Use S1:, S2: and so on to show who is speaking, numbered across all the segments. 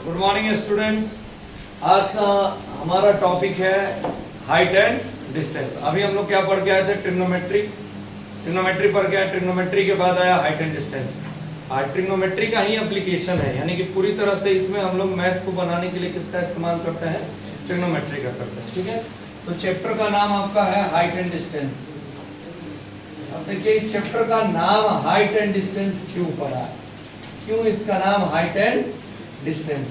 S1: Good morning students. आज का हमारा टॉपिक है हाइट एंड डिस्टेंस। अभी हम लोग क्या पढ़ के आए थे? ट्रिग्नोमेट्री पढ़ के आए। ट्रिग्नोमेट्री के बाद आया हाइट एंड डिस्टेंस। ट्रिग्नोमेट्री का ही एप्लीकेशन है, यानी कि पूरी तरह से इसमें हम लोग मैथ को बनाने के लिए किसका इस्तेमाल करते हैं? ट्रिग्नोमेट्री का करते हैं। ठीक है, तो चैप्टर का नाम आपका है हाइट एंड डिस्टेंस। अब देखिए इस चैप्टर का नाम हाइट एंड डिस्टेंस क्यों पड़ा, क्यों इसका नाम हाइट एंड डिस्टेंस?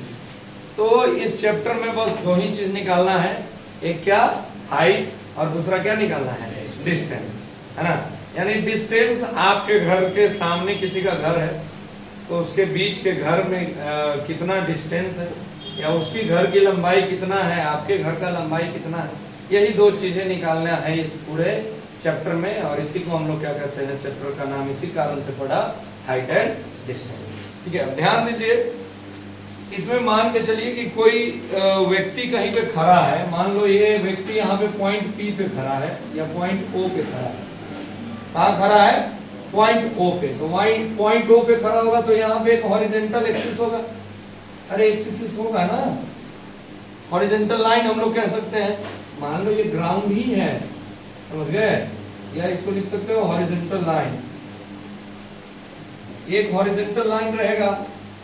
S1: तो इस चैप्टर में बस दो ही चीज निकालना है, एक क्या हाइट और दूसरा क्या निकालना है? डिस्टेंस, है ना। यानी डिस्टेंस, आपके घर के सामने किसी का घर है तो उसके बीच के घर में कितना डिस्टेंस है, या उसकी घर की लंबाई कितना है, आपके घर का लंबाई कितना है, यही दो चीजें निकालना है इस पूरे चैप्टर में। और इसी को हम लोग क्या कहते हैं? चैप्टर का नाम इसी कारण से पड़ा हाइट एंड डिस्टेंस। ठीक है, ध्यान दीजिए। इसमें मान के चलिए कि कोई व्यक्ति कहीं पे खड़ा है। मान लो ये व्यक्ति यहाँ पे पॉइंट P पे खड़ा है या पॉइंट O पे खड़ा है। कहाँ खड़ा है? पॉइंट O पे। तो वही पॉइंट O पे खड़ा होगा तो यहाँ पे एक हॉरिजॉन्टल एक्सिस होगा। अरे एक्सिस होगा ना, हॉरिजॉन्टल लाइन हम लोग कह सकते हैं। मान लो ये ग्राउंड ही है, समझ गए? या इसको लिख सकते हो हॉरिजॉन्टल लाइन। एक हॉरिजॉन्टल लाइन रहेगा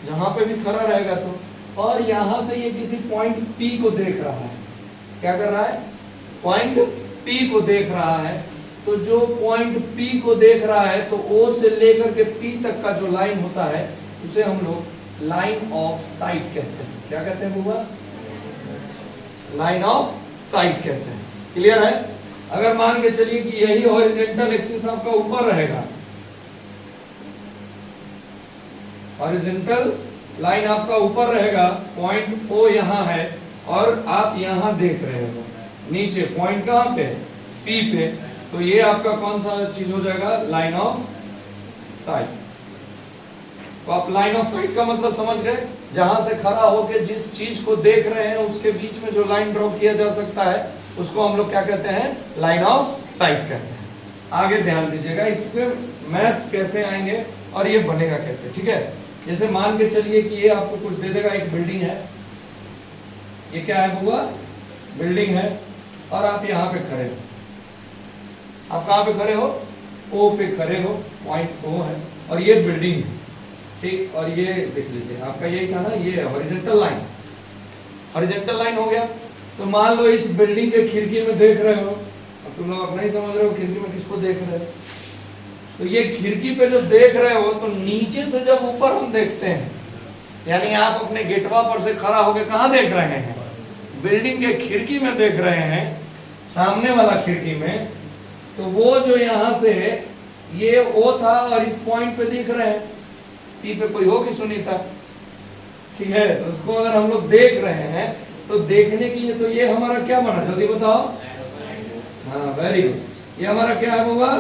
S1: जहां पे भी खड़ा रहेगा तो, और यहां से ये किसी पॉइंट P को देख रहा है। क्या कर रहा है? पॉइंट P को देख रहा है। तो जो पॉइंट P को देख रहा है तो O से लेकर के P तक का जो लाइन होता है उसे हम लोग लाइन ऑफ साइट कहते हैं। क्या कहते हैं बुआ? लाइन ऑफ साइट कहते हैं। क्लियर है? अगर मान के चलिए कि यही हॉरिजॉन्टल एक्सिस आपका ऊपर रहेगा, हॉरिजॉन्टल लाइन आपका ऊपर रहेगा, पॉइंट O यहाँ है और आप यहाँ देख रहे हो नीचे पॉइंट कहाँ पे? P पे। तो ये आपका कौन सा चीज हो जाएगा? Line of site. तो आप लाइन ऑफ साइट का मतलब समझ गए? जहां से खड़ा होकर जिस चीज को देख रहे हैं उसके बीच में जो लाइन ड्रॉ किया जा सकता है उसको हम लोग क्या कहते हैं? लाइन ऑफ साइट कहते हैं। आगे ध्यान दीजिएगा, इसके मैथ कैसे आएंगे और ये बनेगा कैसे। ठीक है, जैसे मान के चलिए कि ये आपको कुछ दे देगा, एक बिल्डिंग है। ये क्या है बुआ? बिल्डिंग है और आप यहाँ पे खड़े हो। आप कहाँ पे खड़े हो? O पे खड़े हो, पॉइंट O है और ये बिल्डिंग है। ठीक, और ये देख लीजिए आपका यही था ना, ये हॉरिजॉन्टल लाइन। हॉरिजॉन्टल लाइन हो गया। तो मान लो इस बिल्डिंग के खिड़की में देख रहे हो, अब तुम लोग अपना ही समझ रहे हो खिड़की में किसको देख रहे हो। तो ये खिड़की पे जो देख रहे हो तो नीचे से जब ऊपर हम देखते हैं, यानी आप अपने गेटवा पर से खड़ा होकर कहाँ देख रहे हैं? बिल्डिंग के खिड़की में देख रहे हैं, सामने वाला खिड़की में। तो वो जो यहाँ से ये O था और इस पॉइंट पे देख रहे हैं, P पे कोई होगी सुनीता। ठीक है, तो उसको अगर हम लोग देख रहे हैं तो देखने के लिए तो ये हमारा क्या बना? जल्दी बताओ। हाँ, वेरी गुड। ये हमारा क्या है होगा?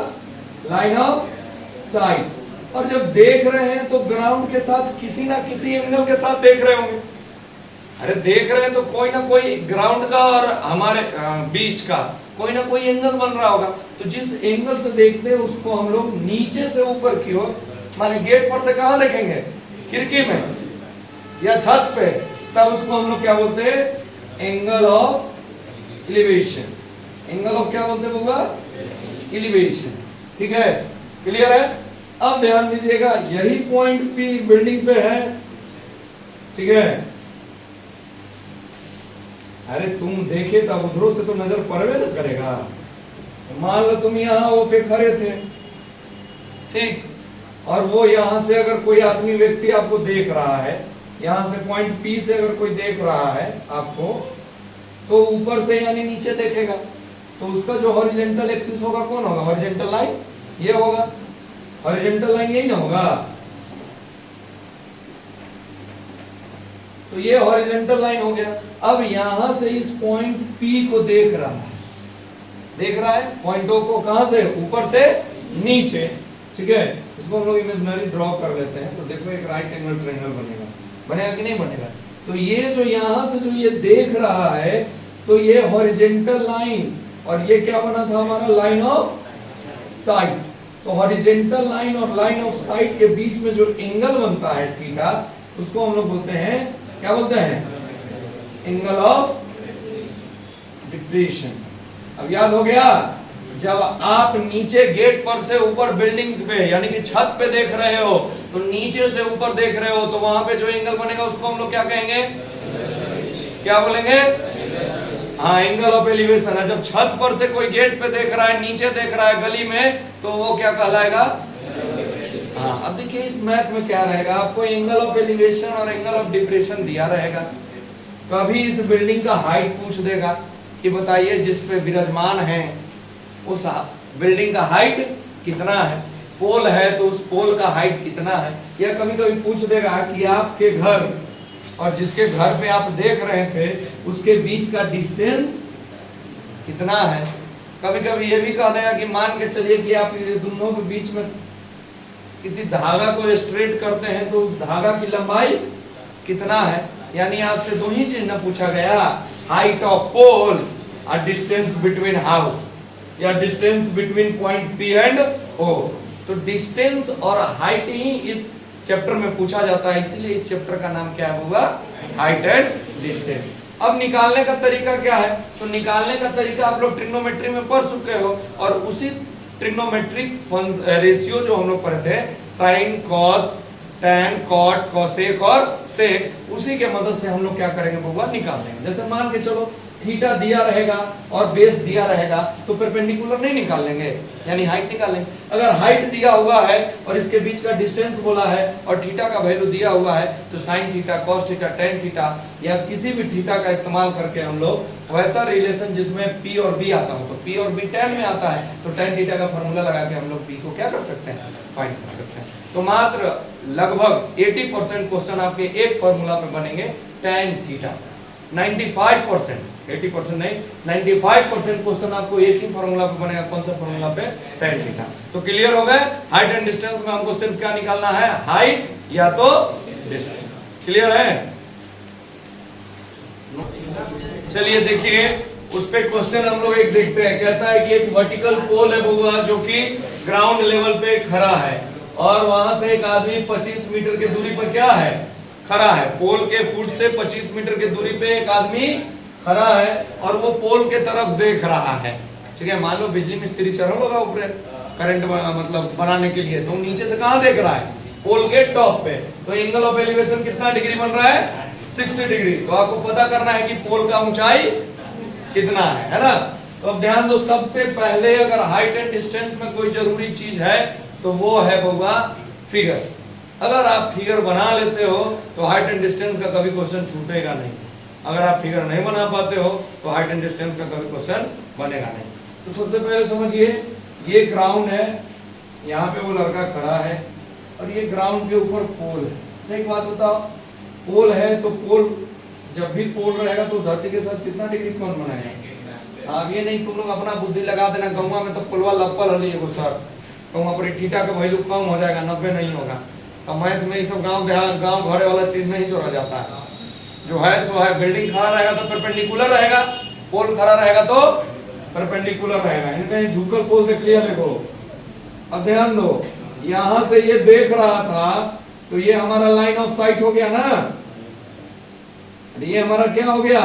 S1: Line of site. और जब देख रहे हैं तो ग्राउंड के साथ किसी ना किसी एंगल के साथ देख रहे होंगे। अरे देख रहे हैं तो कोई ना कोई ग्राउंड का और हमारे बीच का कोई ना कोई एंगल बन रहा होगा। तो जिस एंगल से देखते हैं उसको हम लोग नीचे से ऊपर की ओर, माने गेट पर से कहाँ देखेंगे? खिड़की में या छत पे, तब उसको हम लोग क्या बोलते हैं? Angle of elevation. Angle of क्या बोलते हैं बुआ? एलिवेशन। ठीक है, क्लियर है? अब ध्यान दीजिएगा, यही पॉइंट P बिल्डिंग पे है। ठीक है, अरे तुम देखे तब उधरों से तो नजर पड़वे ना करेगा। मान लो तुम यहाँ O पे खड़े थे, ठीक, और वो यहाँ से अगर कोई आदमी व्यक्ति आपको देख रहा है, यहाँ से पॉइंट P से अगर कोई देख रहा है आपको, तो ऊपर से यानी नीचे देखेगा। तो उसका जो हॉरिजॉन्टल एक्सिस होगा कौन होगा? हॉरिजॉन्टल लाइन ये होगा। हॉरिजॉन्टल लाइन यही ना होगा। तो ये हॉरिजॉन्टल लाइन हो गया। अब यहां से इस पॉइंट P को देख रहा है, पॉइंट O को कहां से? ऊपर से नीचे। ठीक है, इसको हम लोग इमेजिनरी ड्रॉ कर लेते हैं। तो देखो एक राइट एंगल ट्रायंगल बनेगा कि नहीं बनेगा? तो ये जो यहां से जो ये देख रहा है तो ये हॉरिजॉन्टल लाइन, और ये क्या बना था हमारा? Line of site. तो हॉरिजॉन्टल लाइन और लाइन ऑफ साइट के बीच में जो एंगल बनता है थीटा, उसको हम लोग बोलते हैं क्या बोलते हैं? Angle of depression. अब याद हो गया, जब आप नीचे गेट पर से ऊपर बिल्डिंग पे यानी कि छत पे देख रहे हो, तो नीचे से ऊपर देख रहे हो, तो वहां पे जो एंगल बनेगा उसको हम लोग क्या कहेंगे? क्या बोलेंगे? हाँ, एंगल ऑफ एलिवेशन है। जब छत पर से कोई गेट पे देख रहा है, नीचे देख रहा है गली में, तो वो क्या कहलाएगा? हाँ, अब देखिए इस मैथ में क्या रहेगा, आपको एंगल ऑफ एलिवेशन और एंगल ऑफ डिप्रेशन दिया रहेगा। कभी इस बिल्डिंग का हाइट पूछ देगा कि बताइए जिस पे विराजमान है उस बिल्डिंग का हाइट कितना है, पोल है तो उस पोल का हाइट कितना है। या कभी कभी पूछ देगा कि आपके घर और जिसके घर पे आप देख रहे थे उसके बीच का डिस्टेंस कितना है। कभी कभी ये भी कह देगा कि मान के चलिए कि आप ये दोनों के बीच में किसी धागा को स्ट्रेट करते हैं तो उस धागा की लंबाई कितना है। यानी आपसे दो ही चीज ना पूछा गया, हाइट ऑफ पोल और डिस्टेंस बिटवीन हाउस या distance between point P and O। तो डिस्टेंस और हाइट ही इस चैप्टर में पूछा जाता है, इसलिए इस चैप्टर का नाम क्या होगा? Height and distance. अब निकालने का तरीका क्या है? तो निकालने का तरीका आप लोग ट्रिग्नोमेट्री में पढ़ चुके हो, और उसी ट्रिग्नोमेट्रिक रेशियो जो हम लोग पढ़े थे, sine, cos, tan, cot, cosec और सेक, उसी के मदद से हम लोग क्या करेंगे बउआ? निकाल देंगे। जैसे मान के चलो थीटा दिया रहेगा और बेस दिया रहेगा, तो परपेंडिकुलर नहीं निकाल लेंगे, यानी हाइट निकाल लेंगे। अगर हाइट दिया हुआ है और इसके बीच का डिस्टेंस बोला है और थीटा का वैल्यू दिया हुआ है, तो sine theta, cos theta, tan theta या किसी भी थीटा का इस्तेमाल करके हम लोग वैसा रिलेशन जिसमें P और B आता हो, तो P और B tan में आता है, तो tan थीटा का फॉर्मूला लगा के हम लोग P को क्या कर सकते हैं? फाइंड कर सकते हैं। तो मात्र लगभग 80% क्वेश्चन आपके एक फॉर्मूला पे बनेंगे, tan थीटा। 95%, 80% नहीं, 95% क्वेश्चन आपको एक ही फॉर्मूला पे बनेगा। कौन सा फॉर्मूला पे? tan theta. तो क्लियर हो गए? हाइट एंड डिस्टेंस में हमको सिर्फ क्या निकालना है? हाइट या तो डिस्टेंस। क्लियर है? चलिए देखिए उस पे क्वेश्चन हम लोग एक देखते हैं। कहता है कि एक वर्टिकल पोल है बउआ जो कि ग्राउंड लेवल पे खड़ा है, और वहां से एक आदमी 25 मीटर की दूरी पर क्या है? खड़ा है। पोल के फुट से 25 मीटर की दूरी पे एक आदमी खड़ा है और वो पोल के तरफ देख रहा है। ठीक है, मान लो बिजली मिस्त्री चढ़ा होगा ऊपर करंट मतलब बनाने के लिए, तो नीचे से कहां देख रहा है? पोल के टॉप पे। तो एंगल ऑफ एलिवेशन कितना डिग्री बन रहा है? 60 डिग्री। तो आपको पता करना है कि पोल का ऊंचाई कितना है ना? तो अब ध्यान दो, सबसे पहले अगर हाइट एंड डिस्टेंस में कोई जरूरी चीज है तो वो है बउआ फिगर। अगर आप फिगर बना लेते हो तो हाइट एंड डिस्टेंस का कभी क्वेश्चन छूटेगा नहीं। अगर आप फिगर नहीं बना पाते हो तो हाइट एंड डिस्टेंस का कभी क्वेश्चन बनेगा नहीं। तो सबसे पहले समझिए, ये ग्राउंड है, यहाँ पे वो लड़का खड़ा है और ये ग्राउंड के ऊपर पोल है। अच्छा एक बात बताओ, पोल है तो पोल जब भी पोल रहेगा तो धरती के साथ कितना डिग्री कोण बनाएगा? अब ये नहीं तुम लोग अपना बुद्धि लगा देना, गौवा में तो पोलवा लप्पल हली एगो सर, गौवा पर थीटा का वैल्यू कम हो जाएगा, 90 नहीं होगा। तो मैथ में ये सब गांव घरे वाला चीज नहीं जोड़ा जाता है। जो है सो है, बिल्डिंग खड़ा रहेगा तो परपेंडिकुलर रहेगा, पोल खड़ा रहेगा तो परपेंडिकुलर रहेगा। इनका झुकल पोल देख लिया देखो। अब ध्यान दो, यहां से ये देख रहा था तो ये हमारा लाइन ऑफ साइट हो गया ना, ये हमारा क्या हो गया?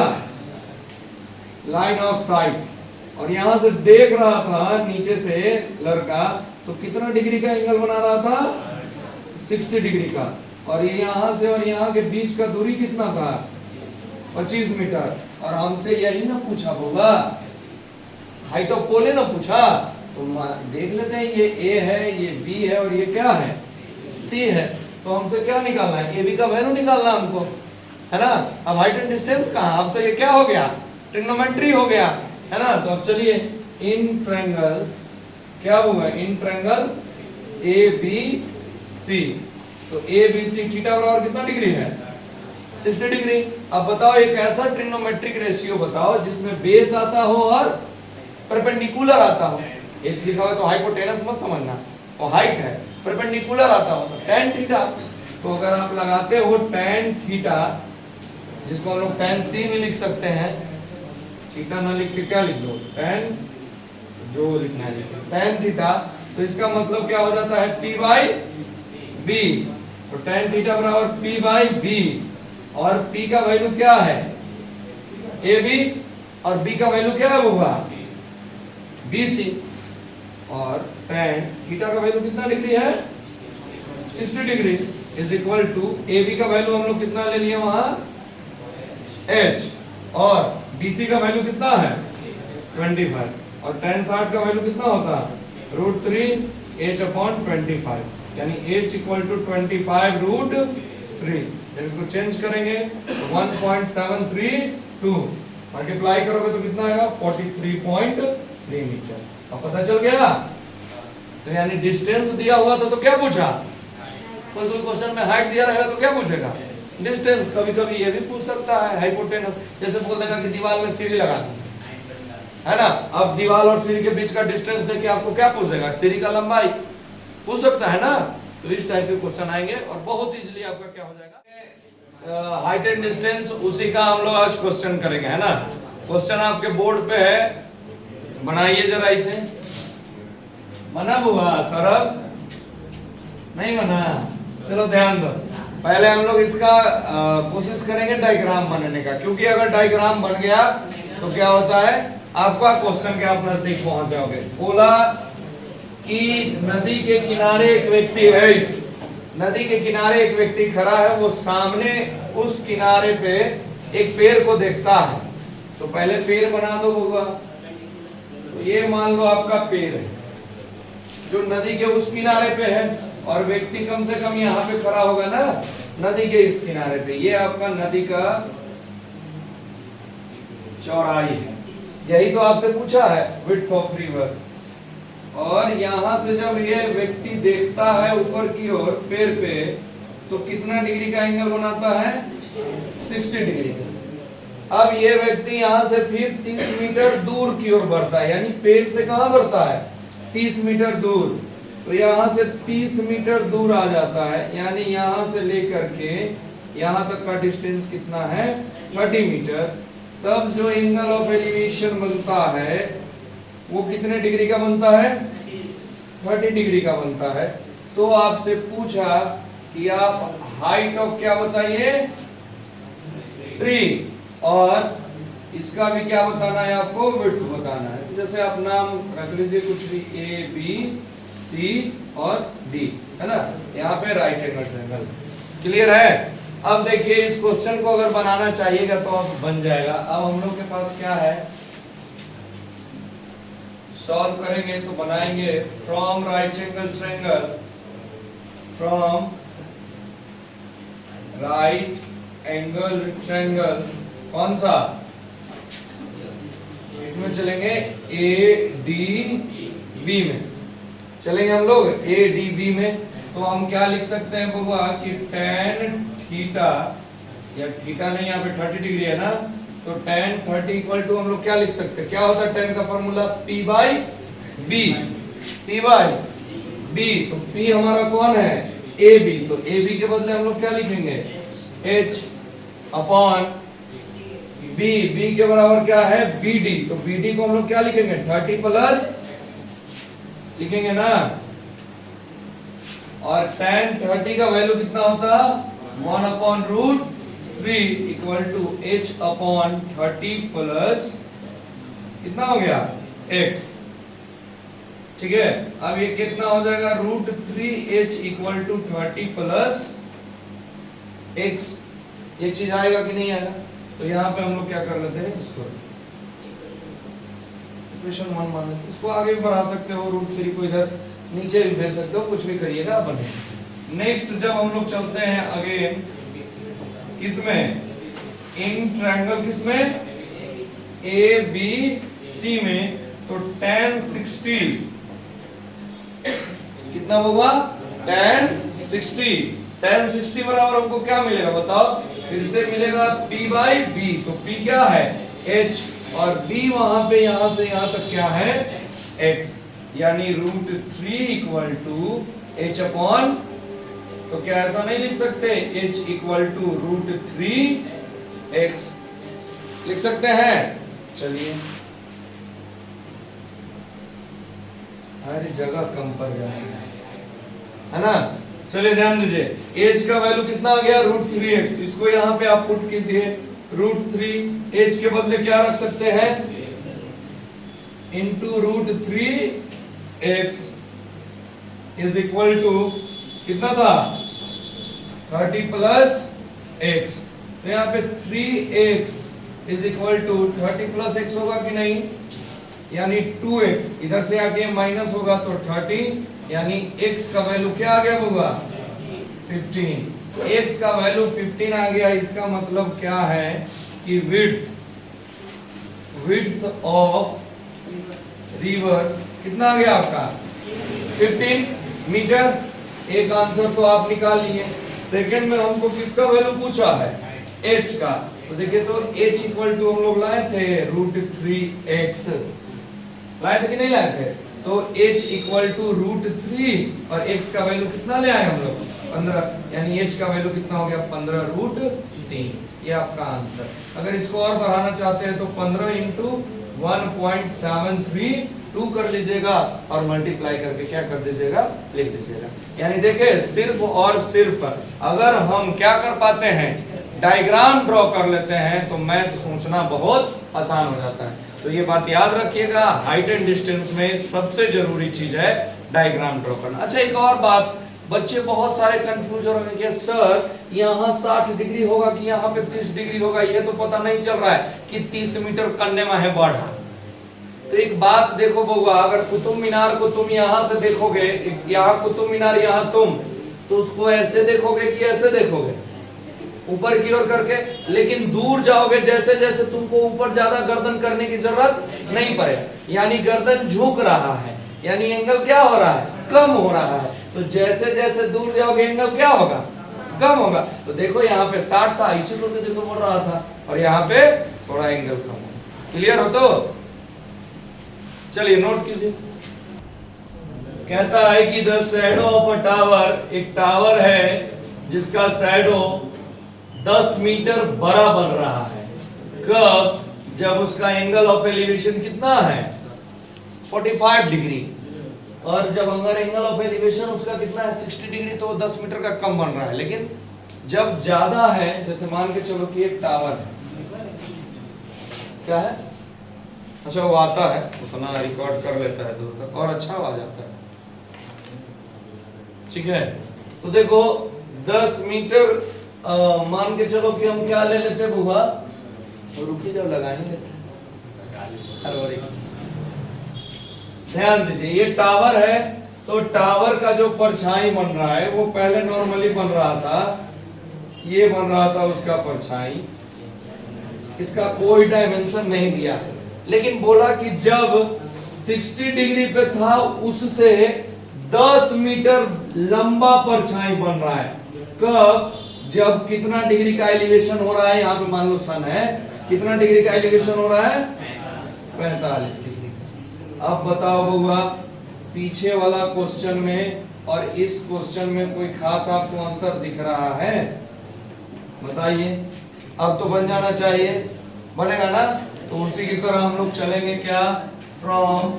S1: Line of site. और यहां से देख रहा था नीचे से लड़का, तो कितना डिग्री का एंगल बना रहा था? 60 डिग्री का। और ये यहां से और यहां के बीच का दूरी कितना था? 25 मीटर। और हमसे यही ना पूछा होगा, हाइट ऑफ पोल ना पूछा, तो देख लेते हैं ये A है, ये B है और ये क्या है? C है। तो हमसे क्या निकालना है? AB का वैल्यू निकालना हमको, है ना? अब हाइट एंड डिस्टेंस कहाँ? अब तो ये क्या हो गया? ट्रिग्नोमेट्री हो गया, है ना? तो अब चलिए इन ट्रायंगल क्या होगा? इन ट्रायंगल ABC, तो ABC थीटा बराबर कितना डिग्री है? 60 डिग्री। अब बताओ एक ऐसा ट्रिग्नोमेट्रिक रेशियो बताओ जिसमें बेस आता हो और परपेंडिकुलर आता हो। एच लिखा हो तो हाइपोटेनस मत समझना, और हाइट है, परपेंडिकुलर आता हो तो tan थीटा। तो अगर आप लगाते हो tan थीटा, जिसको हम लोग tan C भी लिख सकते हैं, थीटा ना लिख के क्या लिख दो? tan, जो लिखना है tan थीटा। तो इसका मतलब क्या हो जाता है? P by B। तो tan थीटा बराबर P बाई B। और P का वैल्यू क्या है AB, और B का वैल्यू क्या है होगा BC, और tan थीटा का वैल्यू कितना डिग्री है 60 degree, is equal to AB का वैल्यू हम लोग कितना ले लिए वहां H, और BC का वैल्यू कितना है 25, और tan 60 का वैल्यू कितना होता है √3 H/25, यानी H इक्वल टू 25 √3। जब इसको चेंज करेंगे तो 1.732 मल्टीप्लाई करोगे तो कितना आएगा 43.3 मीटर। अब पता चल गया। तो यानी डिस्टेंस दिया हुआ था तो क्या पूछा, कोई क्वेश्चन में हाइट दिया रहेगा तो क्या पूछेगा डिस्टेंस। कभी कभी ये भी पूछ सकता है हाइपोटेनस, जैसे बोल देगा कि दीवार में सीढ़ी लगा दी है ना, अब दीवार और सीढ़ी के बीच का डिस्टेंस देके आपको क्या पूछ देगा सीढ़ी का लंबाई पूछ सकता है ना। तो इस टाइप के क्वेश्चन आएंगे और बहुत इजीली आपका क्या हो जाएगा हाइट एंड डिस्टेंस, उसी का हम लोग आज क्वेश्चन करेंगे है ना। क्वेश्चन आपके बोर्ड पे है, बनाइए जरा इसे। बना हुआ सरल नहीं बना, चलो ध्यान दो। पहले हम लोग इसका कोशिश करेंगे डायग्राम बनाने का, क्योंकि अगर डायग्राम बन गया तो क्या होता है आपका क्वेश्चन के आप नजदीक पहुंच जाओगे। बोला कि नदी के किनारे एक व्यक्ति है, नदी के किनारे एक व्यक्ति खड़ा है, वो सामने उस किनारे पे एक पेड़ को देखता है। तो पहले पेड़ बना दो होगा, तो ये मान लो आपका पेड़ है जो नदी के उस किनारे पे है, और व्यक्ति कम से कम यहाँ पे खड़ा होगा ना नदी के इस किनारे पे। ये आपका नदी का चौड़ाई है, यही तो आपसे पूछा है विड्थ ऑफ रिवर। और यहां से जब ये व्यक्ति देखता है ऊपर की ओर पेड़ पे, तो कितना डिग्री का एंगल बनाता है 60 डिग्री का। अब ये व्यक्ति यहां से फिर 30 मीटर दूर की ओर बढ़ता है, यानी पेड़ से कहां बढ़ता है 30 मीटर दूर। तो यहां से 30 मीटर दूर आ जाता है, यानी यहां से लेकर के यहां तक का डिस्टेंस कितना है 30 मीटर। तब जो एंगल ऑफ एलिवेशन बनता है वो कितने डिग्री का बनता है 30 डिग्री का बनता है। तो आपसे पूछा कि आप हाइट ऑफ क्या बताइए ट्री, और इसका भी क्या बताना है आपको विड्थ बताना है। जैसे आप नाम रख लीजिए कुछ भी A B C और D है ना, यहाँ पे राइट एंगल ट्रायंगल। क्लियर है। अब देखिए इस क्वेश्चन को अगर बनाना चाहिएगा तो अब बन जाएगा। अब हम लोग के पास क्या है, सॉल्व करेंगे तो बनाएंगे from right angle triangle, from right angle triangle कौन सा, इसमें चलेंगे ADB में चलेंगे हम लोग ADB में। तो हम क्या लिख सकते हैं बबुआ कि tan थीटा, या थीटा नहीं यहाँ पे 30 डिग्री है ना, तो tan 30 इक्वल टू हम लोग क्या लिख सकते हैं, क्या होता है tan का फॉर्मूला P/B, P/B। तो P हमारा कौन है AB, तो AB के बदले हम लोग क्या लिखेंगे H/B, B के बराबर क्या है BD, तो BD को हम लोग क्या लिखेंगे 30 प्लस लिखेंगे ना, और tan 30 का वैल्यू कितना होता 1/√3 इक्वल टू H/30 प्लस कितना हो गया x। ठीक है, अब ये कितना हो जाएगा √3h equal to 30 plus x। ये चीज आएगा कि नहीं आएगा। तो यहाँ पे हम लोग क्या कर लेते हैं, इसको इक्वेशन 1 मान लेते हैं। इसको आगे भी बढ़ा सकते हो, √3 को इधर नीचे भी भेज सकते हो, कुछ भी करिएगा बने। नेक्स्ट जब हम लोग चलते हैं अगेन किसमें, इन ट्रायंगल किसमें ABC में, तो tan 60 कितना होगा tan 60 बराबर हमको क्या मिलेगा बताओ, फिर से मिलेगा P/B। तो P क्या है H, और B वहां पे यहां से यहां तक क्या है x, यानी √3 इक्वल टू H/, तो क्या ऐसा नहीं लिख सकते H इक्वल टू √3x लिख सकते हैं। चलिए हर जगह कम पड़ जाएगा है ना, चलिए ध्यान दीजिए एच का वैल्यू कितना आ गया √3x, इसको यहाँ पे आप पुट कीजिए √3h के बदले क्या रख सकते हैं into √3x is equal to कितना था 30 प्लस x, तो यहाँ पे 3x is equal to 30 plus x होगा कि नहीं, यानी 2x, इधर से आके माइनस होगा तो 30, यानी x का वैल्यू क्या आ गया होगा 15, x का वैल्यू 15 आ गया। इसका मतलब क्या है कि विड्थ ऑफ रिवर कितना आ गया आपका 15 मीटर। एक आंसर तो आप निकाल लिए। सेकंड में हमको किसका वैल्यू पूछा है h का, तो देखिए तो h इक्वल टू हम लोग लाए थे √3x, लाए थे कि नहीं लाए थे, तो h इक्वल टू √3 और x का वैल्यू कितना ले आए हम लोग 15, यानी h का वैल्यू कितना हो गया 15√3, ये आपका आंसर। अगर इसको और बढ़ाना चाहते हैं तो 15 इंटू 1.732 कर लीजिएगा और मल्टीप्लाई करके क्या कर दीजिएगा लिख दीजिएगा। यानी देखिए सिर्फ और सिर्फ अगर हम क्या कर पाते हैं डायग्राम ड्रॉ कर लेते हैं तो मैथ सोचना बहुत आसान हो जाता है। तो ये बात याद रखिएगा, हाइट एंड डिस्टेंस में सबसे जरूरी चीज है डायग्राम ड्रॉ करना। अच्छा एक और बात, बच्चे बहुत सारे कंफ्यूज हो रहे हैं कि सर यहाँ 60 डिग्री होगा कि यहाँ पे 30 डिग्री होगा, ये तो पता नहीं चल रहा है कि 30 मीटर करने में है बढ़ा। तो एक बात देखो बउआ, अगर कुतुब मीनार को तुम यहाँ से देखोगे, यहाँ कुतुब मीनार यहाँ तुम, तो उसको ऐसे देखोगे कि ऐसे देखोगे ऊपर की ओर करके, लेकिन दूर जाओगे जैसे जैसे तुमको ऊपर ज्यादा गर्दन करने की जरूरत नहीं पड़ेगा, यानी गर्दन झुक रहा है, यानी एंगल क्या हो रहा है कम हो रहा है। तो जैसे जैसे दूर जाओगे एंगल क्या होगा कम होगा। तो देखो यहाँ पे 60 था, इसी को देखो बोल रहा था, और यहाँ पे थोड़ा एंगल कम होगा। क्लियर हो तो चलिए नोट कीजिए। कहता है कि the shadow of a tower, एक टावर है जिसका शैडो 10 मीटर बड़ा बन रहा है। कब? जब उसका एंगल ऑफ एलिवेशन कितना है 45 डिग्री, और जब अगर एंगल ऑफ एलिवेशन उसका कितना है 60 डिग्री, तो 10 मीटर का कम बन रहा है। लेकिन जब ज्यादा है, जैसे मान के चलो कि एक टावर है, क्या है, अच्छा वो आता है उतना रिकॉर्ड कर लेता है दूर तक और अच्छा आ जाता है, ठीक है। तो देखो 10 मीटर मान के चलो कि हम क्या ले लेते बुआ, रुकी जब लगाएंगे ध्यान दीजिए, ये टावर है, तो टावर का जो परछाई बन रहा है वो पहले नॉर्मली बन रहा था, ये बन रहा था उसका परछाई, इसका कोई डायमेंशन नहीं दिया है, लेकिन बोला कि जब 60 डिग्री पे था उससे 10 मीटर लंबा परछाई बन रहा है। कब? जब कितना डिग्री का एलिवेशन हो रहा है, यहाँ पे मान लो सन है, कितना डिग्री का एलिवेशन हो रहा है 45 डिग्री। अब बताओ बउआ, पीछे वाला क्वेश्चन में और इस क्वेश्चन में कोई खास आपको अंतर दिख रहा है? बताइए। अब तो बन जाना चाहिए, बनेगा ना? तो उसी की तरह हम लोग चलेंगे क्या, from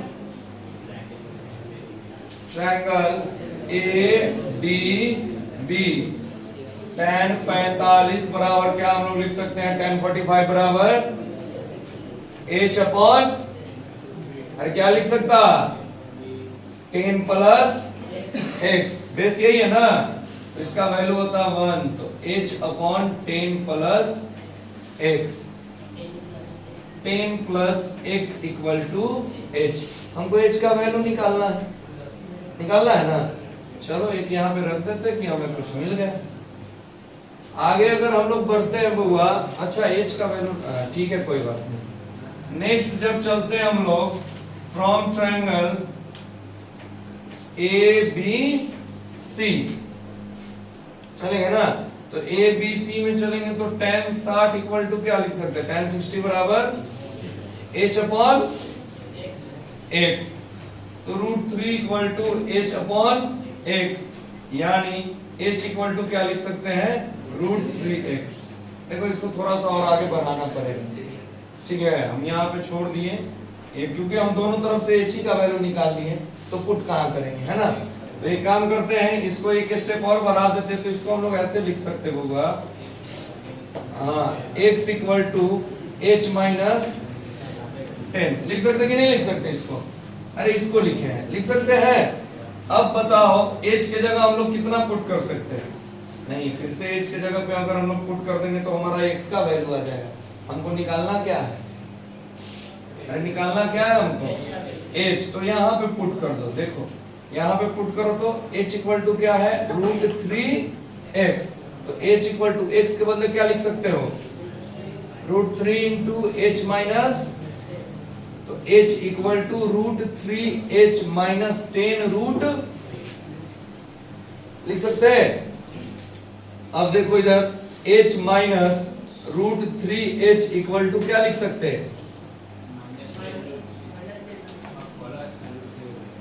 S1: triangle A D B tan 45 बराबर क्या हम लोग लिख सकते हैं, tan 45 बराबर h अपॉन, अरे क्या लिख सकता 10 प्लस x, बेस यही है ना, तो इसका वैल्यू होता 1, तो h upon 10 plus x, 10 plus x equal to h। हमको h का वैल्यू निकालना है ना। चलो एक यहाँ पे रख देते कि हमें कुछ मिल गया। आगे अगर हम लोग बढ़ते हैं बउआ, अच्छा h का वैल्यू ठीक है कोई बात नहीं। नेक्स्ट जब चलते हैं हम लोग from triangle A B C चलेंगे ना, तो ए बी सी में चलेंगे तो tan 60 इक्वल टू क्या लिख सकते हैं, tan 60 बराबर h अपॉन x, तो √3 equal to h upon x, यानी h इक्वल टू क्या लिख सकते हैं √3x। देखो इसको थोड़ा सा और आगे बढ़ाना पड़ेगा, ठीक है। हम यहाँ पे छोड़ दिए ये, क्योंकि हम दोनों तरफ से h ही का वैल्यू निकाल लिए, तो पुट कहाँ करेंगे, है ना। तो एक काम करते हैं, इसको एक स्टेप और बढ़ा देते हैं, तो इसको हम लोग ऐसे लिख सकते होगा, हाँ, x equal to h minus 10 लिख सकते कि नहीं लिख सकते इसको? अरे इसको लिखे हैं, लिख सकते हैं। अब बताओ h की जगह हम लोग कितना पुट कर सकते हैं? नहीं, फिर से h की जगह पे अगर हम लोग पुट कर देंगे तो हमारा x का वैल्यू आ जाएगा। हमको निकालना क्या है? अरे निकालना क्या है हमको? h। तो यहाँ पे पुट कर दो, देखो यहाँ पे पुट करो तो h इक्वल टू क्या है? √3x। तो h इक्वल टू x के बदले क्या लिख सकते हो? √3 इंटू h माइनस, तो h equal to √3h minus 10 root लिख सकते हैं। अब देखो इधर h minus √3h equal to क्या लिख सकते हैं?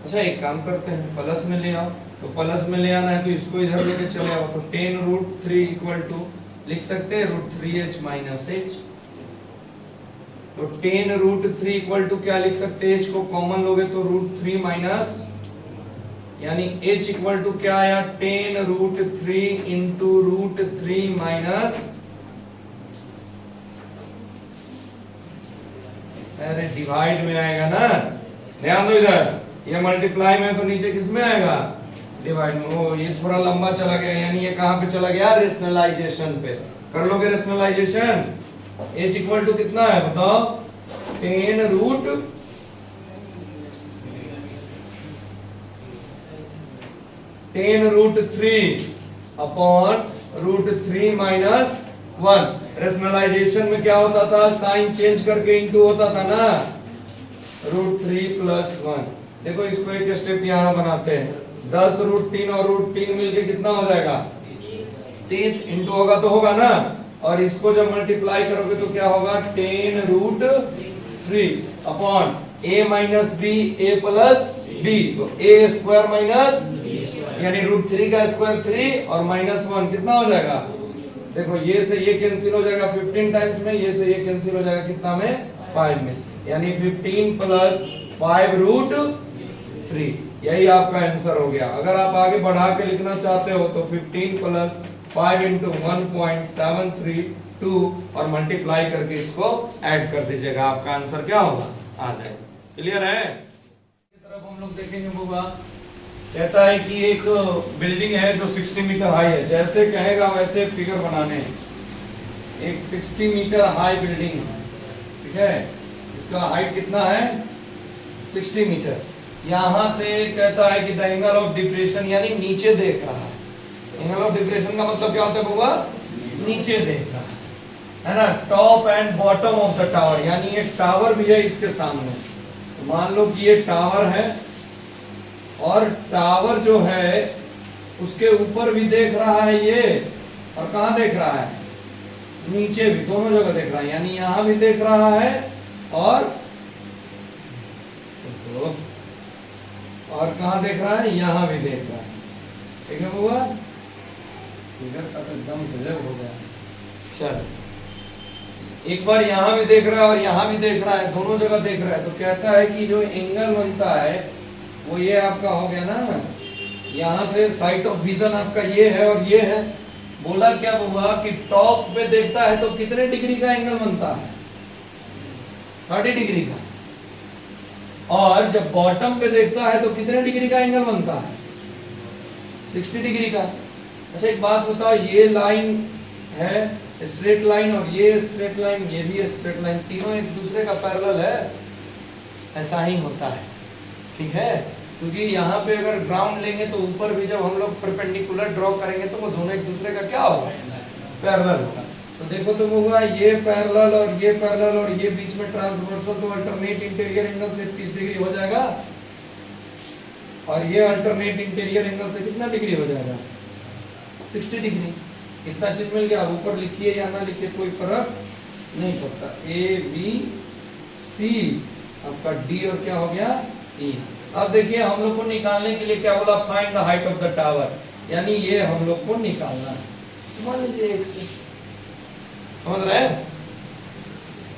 S1: अच्छा एक काम करते हैं, प्लस में ले आओ। तो प्लस में ले आना है तो इसको इधर लेके चले आओ, तो 10√3 इक्वल टू लिख सकते हैं √3h माइनस h। तो 10√3 इक्वल टू क्या लिख सकते हैं? h को कॉमन लोगे तो √3 माइनस, यानी h इक्वल टू क्या आया? 10√3 इंटू √3 माइनस, अरे डिवाइड में आएगा ना, ध्यान दो इधर, ये मल्टीप्लाई में तो नीचे किस में आएगा? डिवाइड में। ओ ये थोड़ा लंबा चला गया, यानी ये कहां पे चला गया? रेशनलाइजेशन पे। कर लोगे रेशनलाइजेशन? h इक्वल टू कितना है बताओ? 10√3 अपॉन √3 माइनस 1। रेशनलाइजेशन में क्या होता था? साइन चेंज करके इंटू होता था ना, √3 प्लस 1। देखो इसको एक स्टेप यहाँ बनाते हैं, 10√3 और √3 मिलके कितना हो जाएगा? 30 इंटू होगा तो होगा ना, और इसको जब मल्टीप्लाई करोगे तो क्या होगा? 10√3 upon a minus b a plus b, तो a स्क्वायर माइनस, यानी √3 का स्क्वायर 3 और माइनस 1 कितना हो जाएगा? देखो ये से ये कैंसिल हो जाएगा 15 टाइम्स में, ये से ये कैंसिल हो जाएगा कितना में? 5 में, यानी 15 प्लस 5√3। यही आपका आंसर हो गया। अगर आप आगे बढ़ा के लिखना चाहते हो तो 15 प्लस 5 इंटू 1.732 और मल्टीप्लाई करके इसको ऐड कर दीजिएगा, आपका आंसर क्या होगा? आ जाएगा। क्लियर है? की तरफ हम लोग देखेंगे होगा, कहता है कि एक बिल्डिंग है जो 60 मीटर हाई है, जैसे कहेगा वैसे फिगर बनाने हैं। एक 60 मीटर हाई बिल्डिंग है, ठीक है, इसका हाइट कितना है? 60 मीटर। यहां से कहता है कि द एंगल ऑफ डिप्रेशन, यानी नीचे देख रहा है। एंगल ऑफ डिप्रेशन का मतलब क्या होता है बाबा? नीचे देख रहा है ना। Top and bottom of the tower, यानी एक टावर भी है इसके सामने। तो मान लो कि ये टावर है, और टावर जो है उसके ऊपर भी देख रहा है ये, और कहां देख रहा है? नीचे भी, दोनों जगह देख रहा है, यानी यहां भी देख रहा है और कहां देख रहा है? यहां भी देख रहा है। ठीक है बुआ, फिगर का तो एकदम गजब हो गया। चल एक बार यहां भी देख रहा है और यहां भी देख रहा है, दोनों जगह देख रहा है। तो कहता है कि जो एंगल बनता है वो ये आपका हो गया ना, यहां से साइट ऑफ विजन आपका ये है और ये है। बोला क्या हुआ कि टॉप पे देखता है तो कितने डिग्री का एंगल बनता है? 30 डिग्री का। और जब बॉटम पे देखता है तो कितने डिग्री का एंगल बनता है? 60 डिग्री का। अच्छा एक बात बताओ, ये लाइन है स्ट्रेट लाइन और ये स्ट्रेट लाइन, ये भी स्ट्रेट लाइन, तीनों एक दूसरे का पैरेलल है? ऐसा ही होता है, ठीक है, क्योंकि यहाँ पे अगर ग्राउंड लेंगे तो ऊपर भी जब हम लोग परपेंडिकुलर ड्रॉ करेंगे तो वो दोनों एक दूसरे का क्या होगा? पैरेलल होगा। तो देखो तो होगा ये पैरेलल और ये पैरेलल और ये बीच में ट्रांसवर्सल, तो अल्टरनेट इंटीरियर एंगल से 30 डिग्री हो जाएगा, और ये अल्टरनेट इंटीरियर एंगल से कितना डिग्री हो जाएगा? 60 डिग्री। इतना चीज मिल गया। ऊपर लिखिए या ना लिखिए कोई फर्क नहीं पड़ता। ए बी सी आपका डी और क्या हो गया? ई। अब देखिए हम लोग को निकालने के लिए क्या बोला? Find the height of the tower, यानी ये हम लोग को निकालना है। मान लीजिए एक से, समझ रहे हैं?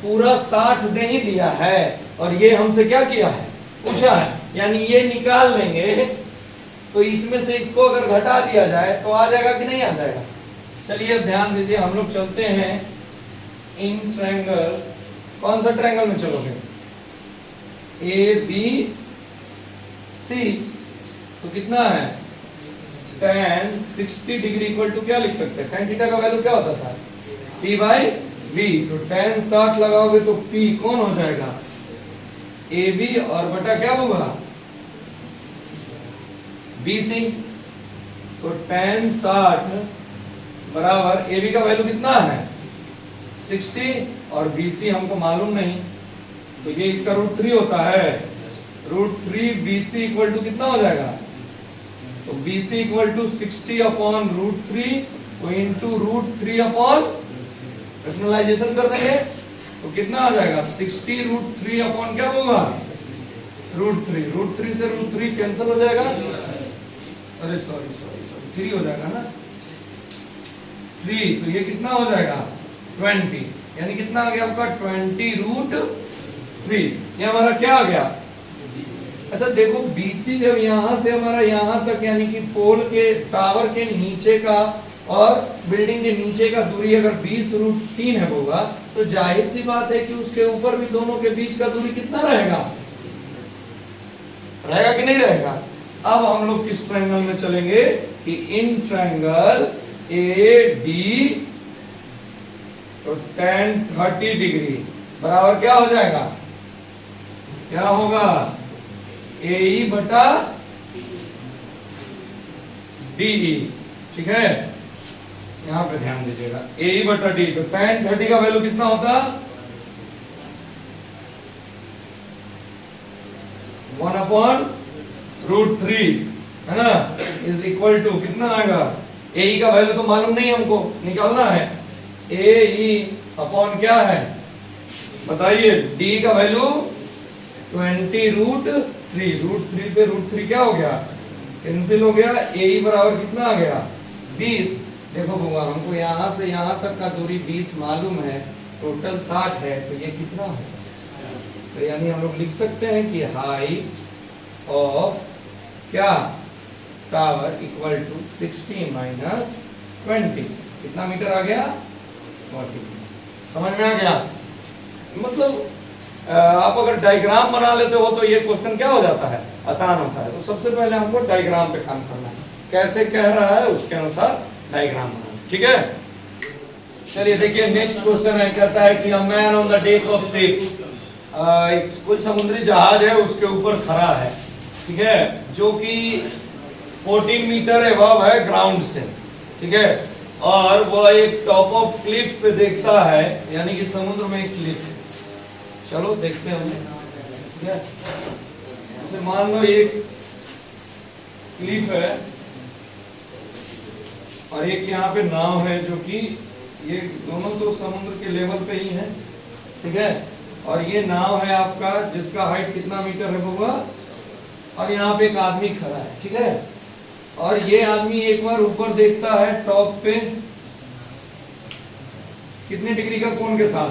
S1: पूरा 60 नहीं दिया है और ये हमसे क्या किया है? पूछा है, यानी ये निकाल लेंगे तो इसमें से इसको अगर घटा दिया जाए तो आ जाएगा कि नहीं आ जाएगा? चलिए ध्यान दीजिए, हम लोग चलते हैं इन ट्रायंगल। कौन सा ट्रायंगल में चलोगे? A B C. तो कितना है? tan 60 डिग्री इक्वल टू क्या लिख सकते हैं? tan थीटा का वैल्यू क्या होता था? p by v। तो tan 60 लगाओगे तो p कौन हो जाएगा? ab और बटा क्या होगा? bc। तो tan 60 बराबर ab का वैल्यू कितना है? 60 और bc हमको मालूम नहीं, तो ये इसका √3 होता है। √3 bc इक्वल टू कितना हो जाएगा? तो BC इक्वल टू 60 अपॉन √3 तो इंटू √3 अपॉन, रेशनलाइजेशन कर देंगे तो कितना आ जाएगा? 60 √3 अपॉन क्या होगा? √3। √3 से √3 कैंसिल हो जाएगा। अरे सॉरी 3 हो जाएगा ना, 3। तो ये कितना हो जाएगा? 20। यानी कितना आ गया आपका? 20 √3। ये हमारा क्या आ गया? अच्छा देखो, BC जब यहां से हमारा यहां तक यानी कि पोल के टावर के नीचे का और बिल्डिंग के नीचे का दूरी अगर 20 √3 है होगा, तो जाहिर सी बात है कि उसके ऊपर भी दोनों के बीच का दूरी कितना रहेगा? रहेगा कि नहीं रहेगा? अब हम लोग किस ट्रायंगल में चलेंगे कि इन ट्रायंगल AD तो tan 30 डिग्री बराबर क्या हो जाएगा? क्या होगा? AE बटा DE। ठीक है, यहां पे ध्यान दीजिएगा, AE बटा DE। तो tan 30 का वैल्यू कितना होता? 1/√3 है ना, इज इक्वल टू कितना आएगा? AE का वैल्यू तो मालूम नहीं हमको, निकालना है। AE अपॉन क्या है बताइए? DE का वैल्यू 20 √3 से √3 क्या हो गया? कैंसिल हो गया। AE बराबर कितना आ गया? 20। देखो बुआ, हमको यहां से यहां तक का दूरी 20 मालूम है, टोटल 60 है, तो ये कितना है? तो यानी हम लोग लिख सकते हैं कि हाइट ऑफ क्या टावर इक्वल टू 60 माइनस 20। कितना मीटर आ गया? 40। समझ में आ गया? मतलब आप अगर डायग्राम बना लेते हो तो ये क्वेश्चन क्या हो जाता है? आसान होता है। तो सबसे पहले हमको डायग्राम पे काम करना है, कैसे कह रहा है उसके अनुसार डायग्राम बनाना। ठीक है, चलिए देखिए नेक्स्ट क्वेश्चन है, कहता है कि a man on the deck of ship, कोई समुद्री जहाज है उसके ऊपर खड़ा है, ठीक है, जो कि 14 मीटर अबव है ग्राउंड से, ठीक है, और वह एक टॉप ऑफ क्लिफ पे देखता है, यानी कि समुद्र में एक क्लिफ है। चलो देखते हैं, ठीक है, जैसे मान लो एक क्लिफ है और एक यहाँ पे नाव है, जो कि ये दोनों तो समुद्र के लेवल पे ही है, ठीक है, और ये नाव है आपका जिसका हाइट कितना मीटर है होगा, और यहाँ पे एक आदमी खड़ा है, ठीक है, और ये आदमी एक बार ऊपर देखता है टॉप पे कितने डिग्री का कोण के साथ,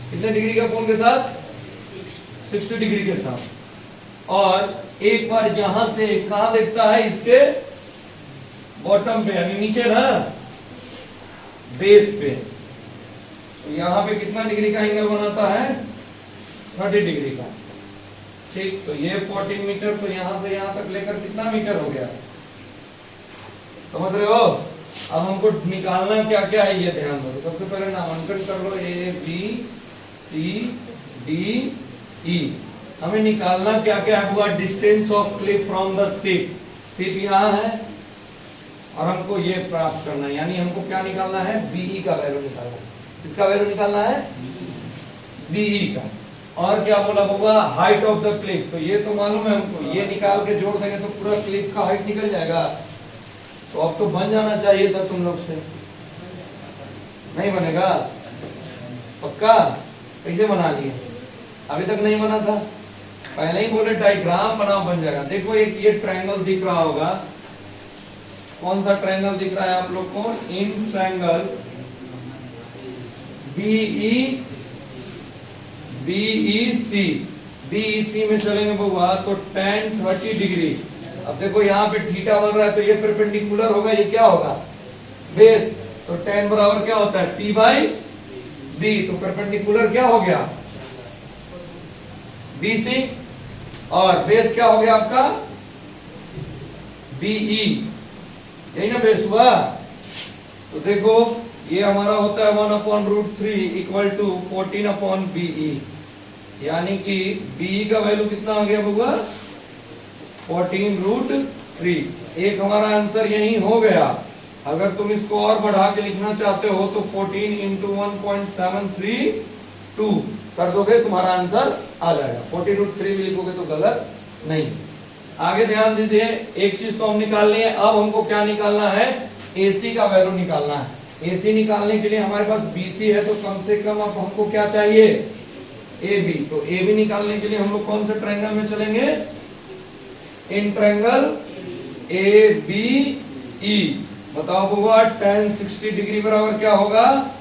S1: कितने डिग्री का कोण के साथ, 60 डिग्री के साथ, और एक बार यहां से कहां देखता है, इसके बॉटम पे यानी नीचे ना, बेस पे, तो यहां पे कितना डिग्री का एंगल बनाता है, 30 डिग्री का, ठीक। तो ये 14 मीटर, तो यहां से यहां तक लेकर कितना मीटर हो गया, समझ रहे हो। अब हमको निकालना क्या क्या है ये ध्यान दो। सबसे पहले नामांकन कर लो, ए बी सी डी ई। हमें निकालना क्या क्या है, हुआ distance of cliff from the ship, ship यहाँ है और हमको ये प्राप्त करना है, यानी हमको क्या निकालना है, बीई का वैल्यू निकालना है। इसका वैल्यू निकालना है बीई का। और क्या बोला होगा, हाइट ऑफ द क्लिफ, तो ये तो मालूम है हमको, ये निकाल के जोड़ देंगे तो पूरा क्लिफ का हाइट निकल जाएगा। तो अब तो बन जाना चाहिए था तुम लोग से, नहीं बनेगा पक्का। कैसे बना लिए, अभी तक नहीं बना था, पहले ही बोले डायग्राम बनाओ बन जाएगा। देखो एक ये ट्रायंगल दिख रहा होगा, कौन सा ट्रायंगल दिख रहा है आप लोग को, इन ट्रायंगल BEC में चलेंगे बउआ, तो tan 30 डिग्री अब देखो यहाँ पे थीटा बन रहा है तो ये परपेंडिकुलर होगा, ये क्या होगा, बेस। तो tan बराबर क्या होता है, p बाई b। तो परपेंडिकुलर क्या हो गया, BC, और बेस क्या हो गया आपका, BE। यही ना बेस हुआ। तो देखो ये हमारा होता है 1/√3 इक्वल टू 14/BE, यानी कि BE का वैल्यू कितना आ गया होगा, 14√3। एक हमारा आंसर यही हो गया। अगर तुम इसको और बढ़ा के लिखना चाहते हो तो 14 इंटू 1.732 कर दोगे, तुम्हारा आंसर आ जाएगा। 14√3 भी लिखोगे तो गलत नहीं। आगे ध्यान दीजिए, एक चीज तो हम निकाल लिए, अब हमको क्या निकालना है, AC का वैल्यू निकालना है। AC निकालने के लिए हमारे पास BC है, तो कम से कम अब हमको क्या चाहिए, AB। तो AB निकालने के लिए हम लोग कौन से ट्रायंगल में चलेंगे, इन ट्रायंगल ABE। बताओ बुआ, tan 60 डिग्री बराबर क्या होगा,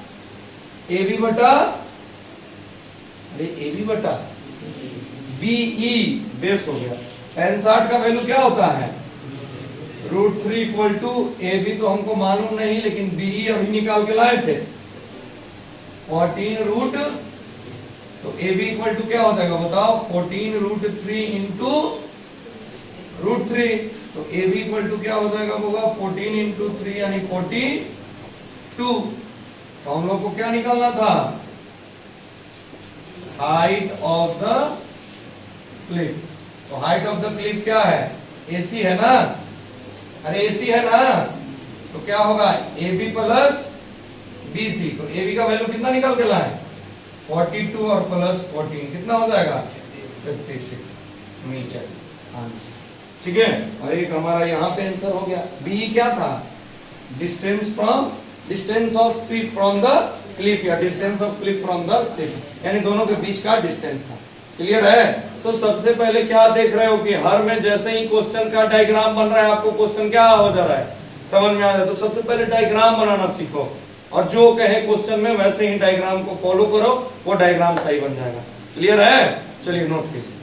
S1: AB बटा, अरे AB बटा BE, बेस हो गया। tan 60 का वैल्यू क्या होता है, √3 इक्वल टू AB तो हमको मालूम नहीं, लेकिन BE अभी निकाल के लाए थे 14 तो AB इक्वल टू क्या हो जाएगा बताओ, 14√3 इंटू √3। तो AB इक्वल टू क्या हो जाएगा होगा, 14 इंटू 3 यानी 42। तो हम लोग को क्या निकालना था, हाइट ऑफ द क्लिफ। तो हाइट ऑफ द क्लिफ क्या है, AC है ना, अरे AC है ना, तो क्या होगा AB प्लस BC। तो AB का वैल्यू कितना निकल के लाए, 42 और प्लस 14 कितना हो जाएगा, 56 मीटर आंसर। ठीक है, और एक हमारा यहाँ पे आंसर हो गया। BE क्या था, distance of ship from the cliff, या distance of cliff from the ship, यानी दोनों के बीच का डिस्टेंस था। क्लियर है। तो सबसे पहले क्या देख रहे हो कि हर में जैसे ही क्वेश्चन का डायग्राम बन रहा है, आपको क्वेश्चन क्या हो जा रहा है, समझ में आ रहा है। तो सबसे पहले डायग्राम बनाना सीखो, और जो कहे क्वेश्चन में वैसे ही डायग्राम को फॉलो करो, वो डायग्राम सही बन जाएगा। क्लियर है, चलिए नोट कीजिए।